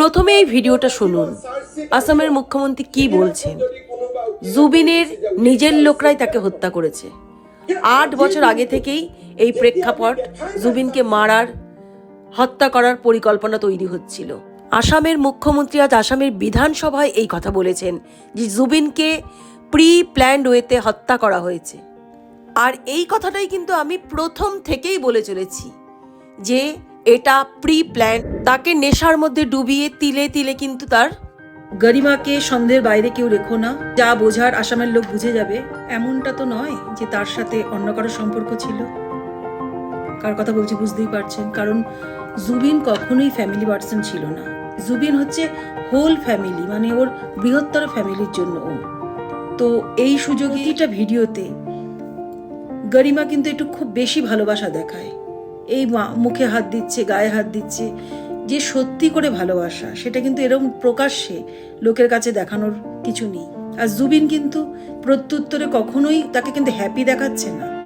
প্রথমে এই ভিডিওটা শুনুন, আসামের মুখ্যমন্ত্রী কি বলছেন। জুবিনের নিজের লোকরাই তাকে হত্যা করেছে। 8 বছর আগে থেকেই এই প্রেক্ষাপট, জুবিনকে মারার, হত্যা করার পরিকল্পনা তৈরি হচ্ছিল। আসামের মুখ্যমন্ত্রী আজ আসামের বিধানসভায় এই কথা বলেছেন যে জুবিনকে প্রি প্ল্যান্ড ওয়েতে হত্যা করা হয়েছে। আর এই কথাটাই কিন্তু আমি প্রথম থেকেই বলে চলেছি যে এটা প্রি প্ল্যান। তাকে নেশার মধ্যে ডুবিয়ে তিলে তিলে কিন্তু তার গরিমাকে সন্দেহের বাইরে কেউ রেখো না, যা বোঝার আসামের লোক বুঝে যাবে। এমনটা তো নয় যে তার সাথে অন্য কারো সম্পর্ক ছিল। কার কথা বলছি বুঝতেই পারছেন, কারণ জুবিন কখনোই ফ্যামিলি পার্সন ছিল না। জুবিন হচ্ছে হোল ফ্যামিলি, মানে ওর বৃহত্তর ফ্যামিলির জন্য ও। তো এই সুযোগে এটা ভিডিওতে গরিমা কিন্তু একটু খুব বেশি ভালোবাসা দেখায়। এই মুখে হাত দিচ্ছে, গায়ে হাত দিচ্ছে, যে সত্যি করে ভালোবাসা, সেটা কিন্তু এরকম প্রকাশ্যে লোকের কাছে দেখানোর কিছু নেই। আর জুবিন কিন্তু প্রত্যুত্তরে কখনোই তাকে কিন্তু হ্যাপি দেখাচ্ছে না।